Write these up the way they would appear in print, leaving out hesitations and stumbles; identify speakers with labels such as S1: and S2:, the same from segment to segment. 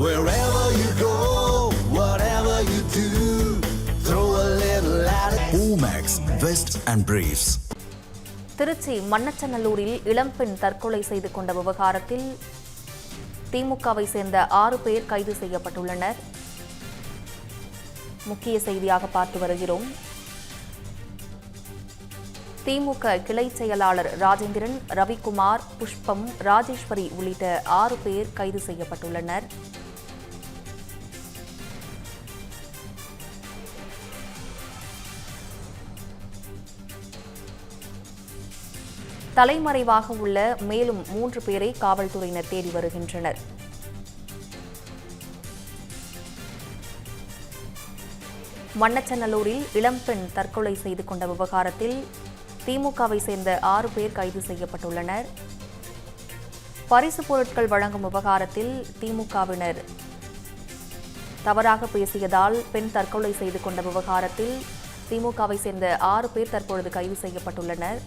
S1: Wherever you go, whatever you do, throw a little at it. Omax, Vest and Briefs.
S2: Trichy மண்ணச்சநல்லூரில் இளம்பெண் தற்கொலை செய்து கொண்ட விவகாரத்தில் திமுகவை சேர்ந்த 6 பேர் கைது செய்யப்பட்டுள்ளனர். முக்கிய செய்தியாக பார்த்து வருகிறோம். திமுக கிளை செயலாளர் ராஜேந்திரன், ரவிக்குமார், புஷ்பம், ராஜேஸ்வரி உள்ளிட்ட 6 பேர் கைது செய்யப்பட்டுள்ளனர். தலைமறைவாக உள்ள மேலும் 3 பேரை காவல்துறையினர் தேடி வருகின்றனர். மண்ணச்சநல்லூரில் இளம்பெண் தற்கொலை செய்து கொண்ட விவகாரத்தில் திமுகவை சேர்ந்த 6 பேர் கைது செய்யப்பட்டுள்ளனர். பரிசு பொருட்கள் வழங்கும் விவகாரத்தில் திமுகவினர் தவறாக பேசியதால் பெண் தற்கொலை செய்து கொண்ட விவகாரத்தில் திமுகவை சேர்ந்த 6 பேர் தற்பொழுது கைது செய்யப்பட்டுள்ளனர்.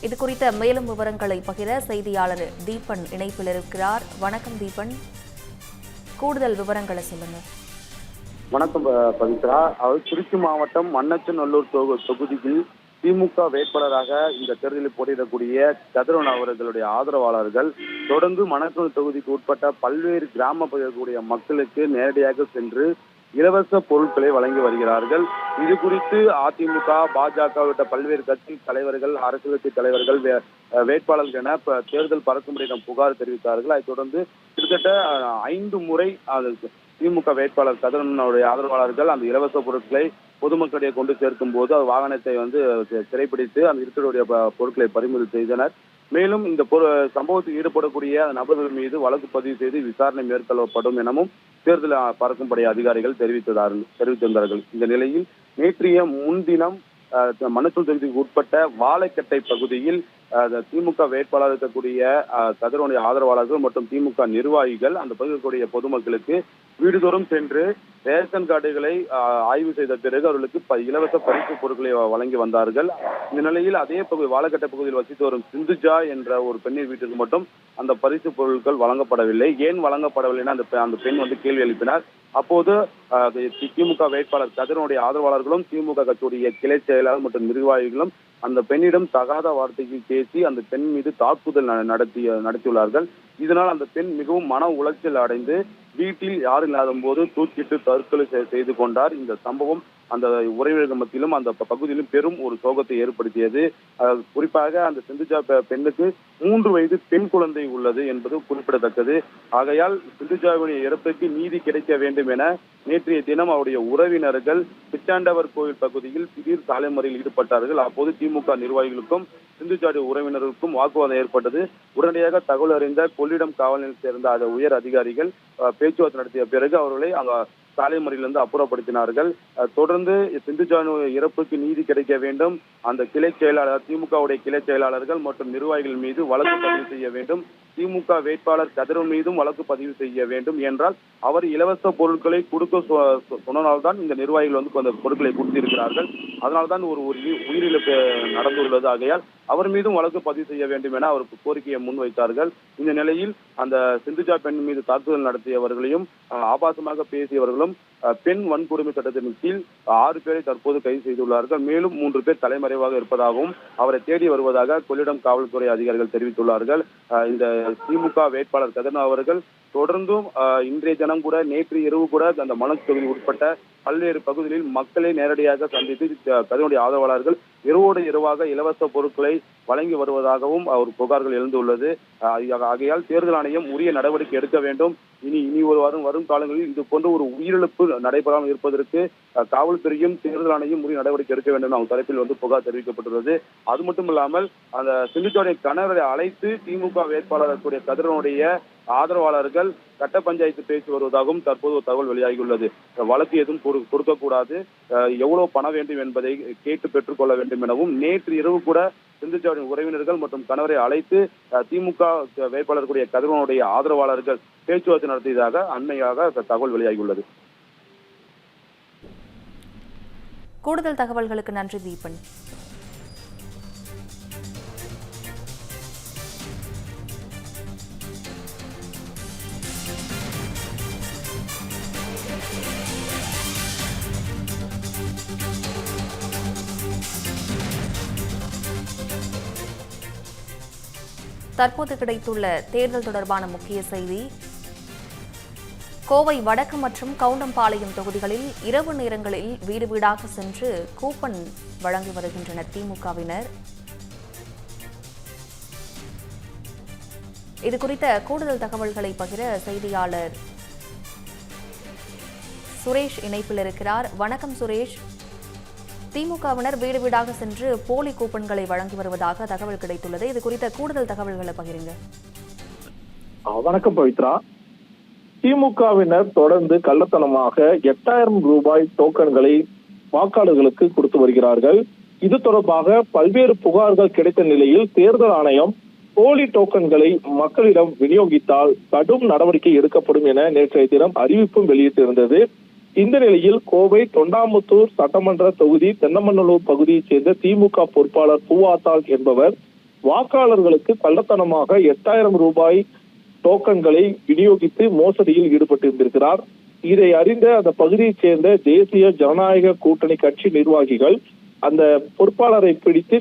S2: இதுகுறித்த மேலும் விவரங்களை பகிர செய்தியாளர் தீபன் இணைப்பில் இருக்கிறார். வணக்கம் தீபன், கூடுதல் விவரங்களை சொல்லுங்க.
S3: வணக்கம் பவித்ரா. திருச்சி மாவட்டம் மண்ணச்சநல்லூர் தொகுதியில் திமுக வேட்பாளராக இந்த தேர்தலில் போட்டியிடக்கூடிய கதிரவன் அவர்களுடைய ஆதரவாளர்கள் தொடர்ந்து மண்ணச்சநல்லூர் தொகுதிக்கு உட்பட்ட பல்வேறு கிராம பகுதிகளுடைய மக்களுக்கு நேரடியாக சென்று இலவச பொருட்களை வழங்கி வருகிறார்கள். இது குறித்து அதிமுக, பாஜக உள்ளிட்ட பல்வேறு கட்சி தலைவர்கள், அரசியல் கட்சி தலைவர்கள் வேட்பாளர்கள் என தேர்தல் பறக்கும்படியிடம் புகார் தெரிவித்தார்கள். அதைத் தொடர்ந்து கிட்டத்தட்ட 5 முறை திமுக வேட்பாளர் கதிரவனுடைய ஆதரவாளர்கள் அந்த இலவச பொருட்களை பொதுமக்களிடையே கொண்டு சேர்க்கும் போது வாகனத்தை சிறைப்பிடித்து அந்த இருக்கக்கூடிய பொருட்களை பறிமுதல் செய்தனர். மேலும் இந்த சம்பவத்தில் ஈடுபடக்கூடிய நபர்கள் மீது வழக்கு பதிவு செய்து விசாரணை மேற்கொள்ளப்படும் எனவும் தேர்தல் பறக்கும்படை அதிகாரிகள் தெரிவித்திருந்தார்கள். இந்த நிலையில் நேற்றைய முன்தினம் மண்ணச்சநல்லூர் தொகுதிக்கு உட்பட்ட வாழைக்கட்டை பகுதியில் திமுக வேட்பாளர் இருக்கக்கூடிய கதிரவனுடைய ஆதரவாளர்கள் மற்றும் திமுக நிர்வாகிகள் அந்த பகுதியில் இருக்கக்கூடிய பொதுமக்களுக்கு வீடுதோறும் சென்று ரேஷன் கார்டுகளை ஆய்வு செய்த பிறகு அவர்களுக்கு இலவச பரிசு பொருட்களை வழங்கி வந்தார்கள். இந்த நிலையில் அதே பகுதி வாழைக்கட்டை பகுதியில் வசித்து வரும் சிந்துஜா என்ற ஒரு பெண்ணின் வீட்டிற்கு மட்டும் அந்த பரிசு பொருட்கள் வழங்கப்படவில்லை. ஏன் வழங்கப்படவில்லைன்னா அந்த பெண் கேள்வி எழுப்பினார். அப்போது திமுக வேட்பாளர் கதிரவனுடைய ஆதரவாளர்களும் திமுக கட்சியுடைய கிளை செயலாளர் மற்றும் நிர்வாகிகளும் அந்த பெண்ணிடம் தகாத வார்த்தைக்கு பேசி அந்த பெண் மீது தாக்குதல் நடத்தியுள்ளார்கள். இதனால் அந்த பெண் மிகவும் மன உளைச்சல் அடைந்து வீட்டில் யாரும் இல்லாத போது தூக்கிட்டு தற்கொலை செய்து கொண்டார். இந்த சம்பவம் அந்த உறவினர்கள் மத்தியிலும் அந்த பகுதியிலும் பெரும் ஒரு சோகத்தை ஏற்படுத்தியது. குறிப்பாக அந்த சிந்துஜா பெண்ணுக்கு 3 வயது பெண் குழந்தை உள்ளது என்பது குறிப்பிடத்தக்கது. ஆகையால் சிந்துஜாவுடைய இறப்புக்கு நீதி கிடைக்க வேண்டும் என நேற்றைய தினம் அவருடைய உறவினர்கள் பிச்சாண்டவர் கோவில் பகுதியில் திடீர் சாலை மறியலில் ஈடுபட்டார்கள். அப்போது திமுக நிர்வாகிகளுக்கும் சிந்துஜாவுடைய உறவினர்களுக்கும் வாக்குவாதம் ஏற்பட்டது. உடனடியாக தகவல் அறிந்த கொள்ளிடம் காவல் நிலையத்தை சேர்ந்த உயர் அதிகாரிகள் பேச்சுவார்த்தை நடத்திய பிறகு அவர்களை சாலை மறியலிருந்து அப்புறப்படுத்தினார்கள். தொடர்ந்து சிந்துஜாவின் இறப்புக்கு நீதி கிடைக்க வேண்டும், அந்த கிளை செயலாளர் திமுகவுடைய கிளை செயலாளர்கள் மற்றும் நிர்வாகிகள் மீது வழக்கு பதிவு செய்ய வேண்டும், திமுக வேட்பாளர் கதிரவன் மீதும் வழக்கு பதிவு செய்ய வேண்டும். என்றால் அவர் இலவச பொருட்களை கொடுக்க சொன்னதால்தான் இந்த நிர்வாகிகள் அந்த பொருட்களை கொடுத்திருக்கிறார்கள். அதனால்தான் ஒரு உயிரிழப்பு நடந்துள்ளது. ஆகையால் அவர் மீதும் வழக்கு பதிவு செய்ய வேண்டும் என அவருக்கு கோரிக்கையை முன்வைத்தார்கள். இந்த நிலையில் அந்த சிந்துஜா பெண் மீது தாக்குதல் நடத்தியவர்களையும் ஆபாசமாக பேசியவர்களும் பெண் வன்கொடுமை சட்டத்தின் கீழ் 6 பேரை தற்போது கைது செய்துள்ளார்கள். மேலும் 3 பேர் தலைமறைவாக இருப்பதாகவும் அவரை தேடி வருவதாக கொள்ளிடம் காவல்துறை அதிகாரிகள் தெரிவித்துள்ளார்கள். இந்த திமுக வேட்பாளர் கதிரவன் அவர்கள் தொடர்ந்தும் இன்றைய தினம் கூட நேற்று இரவு கூட அந்த மணல் தொகுதி உட்பட்ட பல்வேறு பகுதிகளில் மக்களை நேரடியாக சந்தித்து கதிரவனுடைய ஆதரவாளர்கள் இரவோடு இரவாக இலவச பொருட்களை வழங்கி வருவதாகவும் அவர் புகார்கள் எழுந்துள்ளது. ஆகையால் தேர்தல் ஆணையம் உரிய நடவடிக்கை எடுக்க வேண்டும். இனி வரும் காலங்களில் இது போன்ற ஒரு உயிரிழப்பு நடைபெறாமல் இருப்பதற்கு காவல்துறையும் தேர்தல் ஆணையம் உரிய நடவடிக்கை எடுக்க வேண்டும் அவங்க தரப்பில் புகார் தெரிவிக்கப்பட்டுள்ளது. அது மட்டும் இல்லாமல் அந்த சிந்துஜாவுடைய கணவரை அழைத்து திமுக வேட்பாளருடைய கதிரவனுடைய ஆதரவாளர்கள் கட்ட பஞ்சாயத்து பேசி வருவதாகவும் தற்போது ஒரு தகவல் வெளியாகியுள்ளது. வழக்கு எதுவும் கொடுக்கக்கூடாது, எவ்வளவு பணம் வேண்டும் என்பதை கேட்டு பெற்றுக்கொள்ள வேண்டும் எனவும் நேற்று இரவு கூட சிந்துஜாவின் உறவினர்கள் மற்றும் கணவரை அழைத்து திமுக வேட்பாளர்களுடைய கதிரவனுடைய ஆதரவாளர்கள் பேச்சுவார்த்தை நடத்தியதாக அண்மையாக தகவல் வெளியாகியுள்ளது.
S2: கூடுதல் தகவல்களுக்கு நன்றி தீபன். தற்போது கிடைத்துள்ள தேர்தல் தொடர்பான முக்கிய செய்தி. கோவை வடக்கு மற்றும் கவுண்டம்பாளையம் தொகுதிகளில் இரவு நேரங்களில் வீடு வீடாக சென்று கூப்பன் வழங்கி வருகின்றனர் திமுகவினர். இதுகுறித்த கூடுதல் தகவல்களை பகிர செய்தியாளர் சுரேஷ் இணைப்பில் இருக்கிறார். வணக்கம் சுரேஷ். திமுகவினர் வீடு வீடாக சென்று போலி கூப்பன்களை வழங்கி வருவதாக தகவல் கிடைத்துள்ளது. இது குறித்த கூடுதல் தகவல்களை பகிருங்க.
S4: வணக்கம் பவித்ரா. திமுகவினர் தொடர்ந்து கள்ளத்தனமாக 8000 ரூபாய் டோக்கன்களை வாக்காளர்களுக்கு கொடுத்து வருகிறார்கள். இது தொடர்பாக பல்வேறு புகார்கள் கிடைத்த நிலையில் தேர்தல் ஆணையம் போலி டோக்கன்களை மக்களிடம் விநியோகித்தால் கடும் நடவடிக்கை எடுக்கப்படும் என நேற்றைய தினம் அறிவிப்பும் வெளியிட்டிருந்தது. இந்த நிலையில் கோவை தொண்டாமுத்தூர் சட்டமன்ற தொகுதி தென்னமநல்லூர் பகுதியைச் சேர்ந்த திமுக பொறுப்பாளர் பூவாத்தாள் என்பவர் வாக்காளர்களுக்கு கள்ளத்தனமாக 8000 ரூபாய் டோக்கன்களை விநியோகித்து மோசடியில் ஈடுபட்டிருந்திருக்கிறார். இதை அறிந்த அந்த பகுதியைச் சேர்ந்த தேசிய ஜனநாயக கூட்டணி கட்சி நிர்வாகிகள் அந்த பொறுப்பாளரை பிடித்து